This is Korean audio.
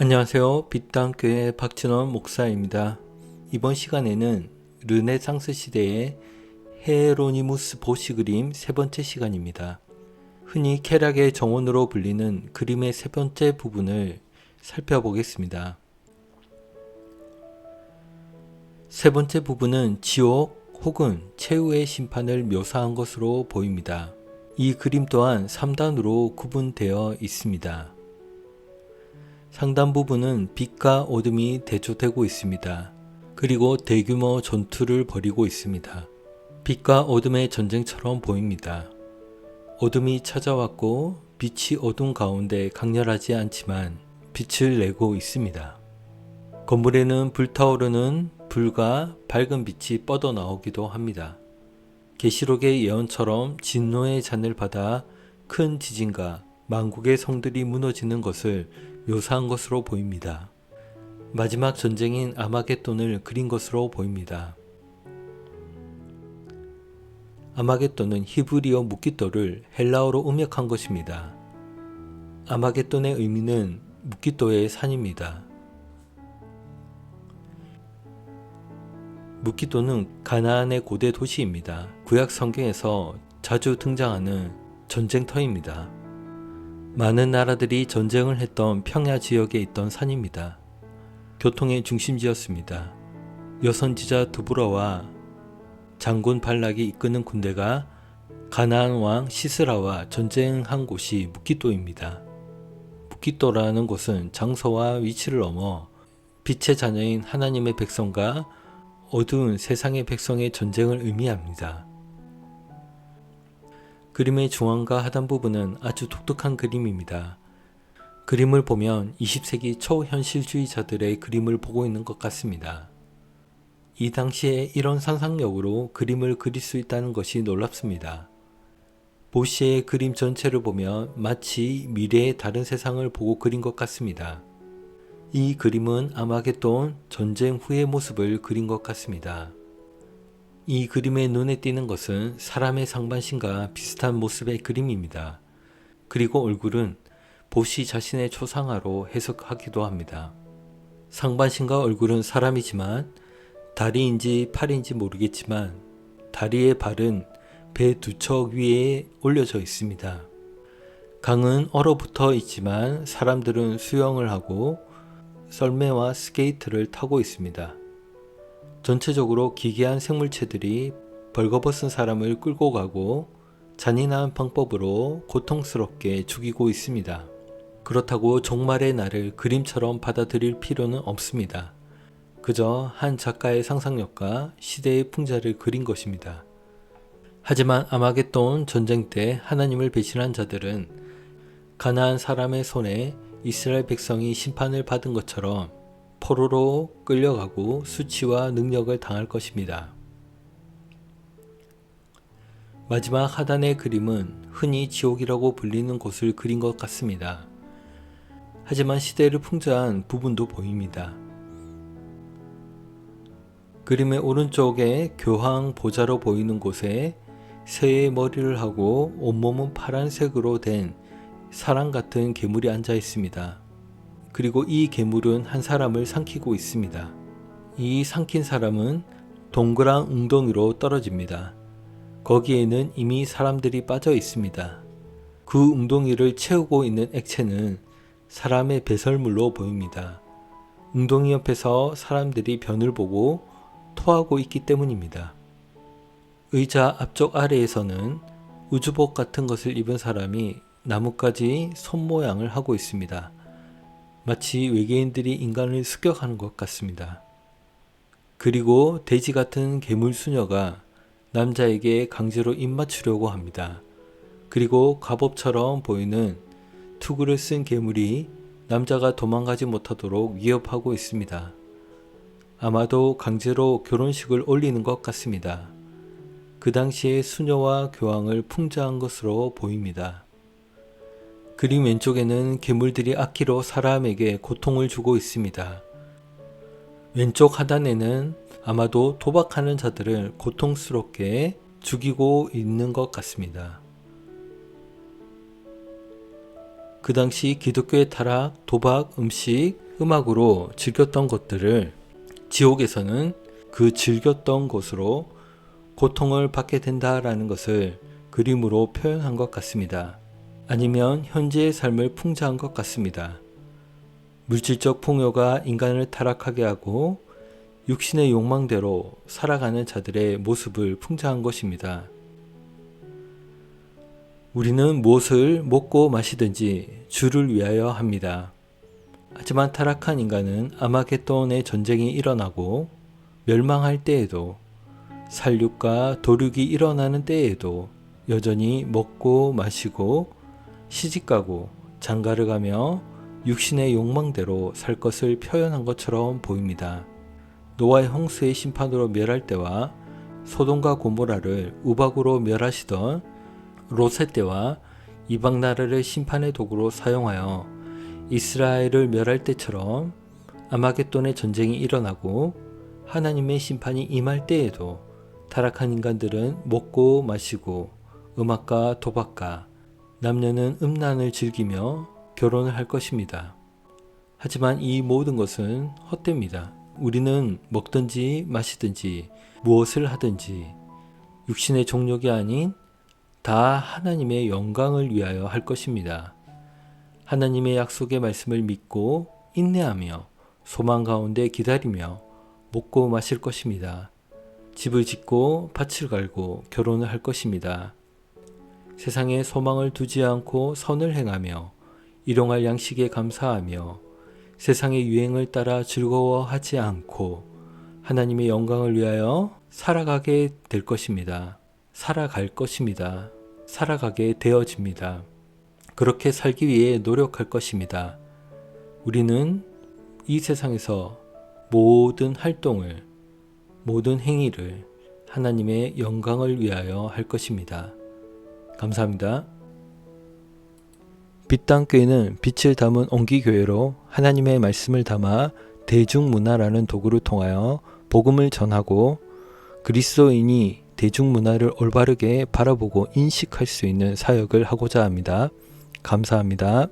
안녕하세요. 빛담교회 박진원 목사입니다. 이번 시간에는 르네상스 시대의 헤로니무스 보시 그림 세 번째 시간입니다. 흔히 쾌락의 정원으로 불리는 그림의 세 번째 부분을 살펴보겠습니다. 세 번째 부분은 지옥 혹은 최후의 심판을 묘사한 것으로 보입니다. 이 그림 또한 3단으로 구분되어 있습니다. 상단 부분은 빛과 어둠이 대조되고 있습니다. 그리고 대규모 전투를 벌이고 있습니다. 빛과 어둠의 전쟁처럼 보입니다. 어둠이 찾아왔고 빛이 어둠 가운데 강렬하지 않지만 빛을 내고 있습니다. 건물에는 불타오르는 불과 밝은 빛이 뻗어나오기도 합니다. 계시록의 예언처럼 진노의 잔을 받아 큰 지진과 만국의 성들이 무너지는 것을 묘사한 것으로 보입니다. 마지막 전쟁인 아마겟돈을 그린 것으로 보입니다. 아마겟돈은 히브리어 무기또를 헬라어로 음역한 것입니다. 아마겟돈의 의미는 무기또의 산입니다. 무기또는 가나안의 고대 도시입니다. 구약 성경에서 자주 등장하는 전쟁터입니다. 많은 나라들이 전쟁을 했던 평야 지역에 있던 산입니다. 교통의 중심지였습니다. 여선지자 드보라와 장군 발락이 이끄는 군대가 가나안 왕 시스라와 전쟁한 곳이 무기또입니다. 무기또라는 곳은 장소와 위치를 넘어 빛의 자녀인 하나님의 백성과 어두운 세상의 백성의 전쟁을 의미합니다. 그림의 중앙과 하단 부분은 아주 독특한 그림입니다. 그림을 보면 20세기 초현실주의자들의 그림을 보고 있는 것 같습니다. 이 당시에 이런 상상력으로 그림을 그릴 수 있다는 것이 놀랍습니다. 보시의 그림 전체를 보면 마치 미래의 다른 세상을 보고 그린 것 같습니다. 이 그림은 아마겟돈 전쟁 후의 모습을 그린 것 같습니다. 이 그림에 눈에 띄는 것은 사람의 상반신과 비슷한 모습의 그림입니다. 그리고 얼굴은 보시 자신의 초상화로 해석하기도 합니다. 상반신과 얼굴은 사람이지만 다리인지 팔인지 모르겠지만 다리의 발은 배 두 척 위에 올려져 있습니다. 강은 얼어붙어 있지만 사람들은 수영을 하고 썰매와 스케이트를 타고 있습니다. 전체적으로 기괴한 생물체들이 벌거벗은 사람을 끌고 가고 잔인한 방법으로 고통스럽게 죽이고 있습니다. 그렇다고 종말의 날을 그림처럼 받아들일 필요는 없습니다. 그저 한 작가의 상상력과 시대의 풍자를 그린 것입니다. 하지만 아마겟돈 전쟁 때 하나님을 배신한 자들은 가나안 사람의 손에 이스라엘 백성이 심판을 받은 것처럼 포로로 끌려가고 수치와 능력을 당할 것입니다. 마지막 하단의 그림은 흔히 지옥이라고 불리는 곳을 그린 것 같습니다. 하지만 시대를 풍자한 부분도 보입니다. 그림의 오른쪽에 교황 보좌로 보이는 곳에 새의 머리를 하고 온몸은 파란색으로 된 사람 같은 괴물이 앉아 있습니다. 그리고 이 괴물은 한 사람을 삼키고 있습니다. 이 삼킨 사람은 동그란 웅덩이로 떨어집니다. 거기에는 이미 사람들이 빠져 있습니다. 그 웅덩이를 채우고 있는 액체는 사람의 배설물로 보입니다. 웅덩이 옆에서 사람들이 변을 보고 토하고 있기 때문입니다. 의자 앞쪽 아래에서는 우주복 같은 것을 입은 사람이 나뭇가지 손 모양을 하고 있습니다. 마치 외계인들이 인간을 습격하는 것 같습니다. 그리고 돼지 같은 괴물 수녀가 남자에게 강제로 입맞추려고 합니다. 그리고 갑옷처럼 보이는 투구를 쓴 괴물이 남자가 도망가지 못하도록 위협하고 있습니다. 아마도 강제로 결혼식을 올리는 것 같습니다. 그 당시에 수녀와 교황을 풍자한 것으로 보입니다. 그림 왼쪽에는 괴물들이 악기로 사람에게 고통을 주고 있습니다. 왼쪽 하단에는 아마도 도박하는 자들을 고통스럽게 죽이고 있는 것 같습니다. 그 당시 기독교의 타락, 도박, 음식, 음악으로 즐겼던 것들을 지옥에서는 그 즐겼던 곳으로 고통을 받게 된다라는 것을 그림으로 표현한 것 같습니다. 아니면 현재의 삶을 풍자한 것 같습니다. 물질적 풍요가 인간을 타락하게 하고 육신의 욕망대로 살아가는 자들의 모습을 풍자한 것입니다. 우리는 무엇을 먹고 마시든지 주를 위하여 합니다. 하지만 타락한 인간은 아마겟돈의 전쟁이 일어나고 멸망할 때에도 살육과 도륙이 일어나는 때에도 여전히 먹고 마시고 시집가고 장가를 가며 육신의 욕망대로 살 것을 표현한 것처럼 보입니다. 노아의 홍수의 심판으로 멸할 때와 소돔과 고모라를 우박으로 멸하시던 롯의 때와 이방 나라를 심판의 도구로 사용하여 이스라엘을 멸할 때처럼 아마겟돈의 전쟁이 일어나고 하나님의 심판이 임할 때에도 타락한 인간들은 먹고 마시고 음악과 도박과 남녀는 음란을 즐기며 결혼을 할 것입니다. 하지만 이 모든 것은 헛됩니다. 우리는 먹든지 마시든지 무엇을 하든지 육신의 종욕이 아닌 다 하나님의 영광을 위하여 할 것입니다. 하나님의 약속의 말씀을 믿고 인내하며 소망 가운데 기다리며 먹고 마실 것입니다. 집을 짓고 밭을 갈고 결혼을 할 것입니다. 세상에 소망을 두지 않고 선을 행하며 일용할 양식에 감사하며 세상의 유행을 따라 즐거워하지 않고 하나님의 영광을 위하여 살아가게 될 것입니다. 살아갈 것입니다. 살아가게 되어집니다. 그렇게 살기 위해 노력할 것입니다. 우리는 이 세상에서 모든 활동을, 모든 행위를 하나님의 영광을 위하여 할 것입니다. 감사합니다. 빛당교회는 빛을 담은 온기교회로 하나님의 말씀을 담아 대중문화라는 도구를 통하여 복음을 전하고 그리스도인이 대중문화를 올바르게 바라보고 인식할 수 있는 사역을 하고자 합니다. 감사합니다.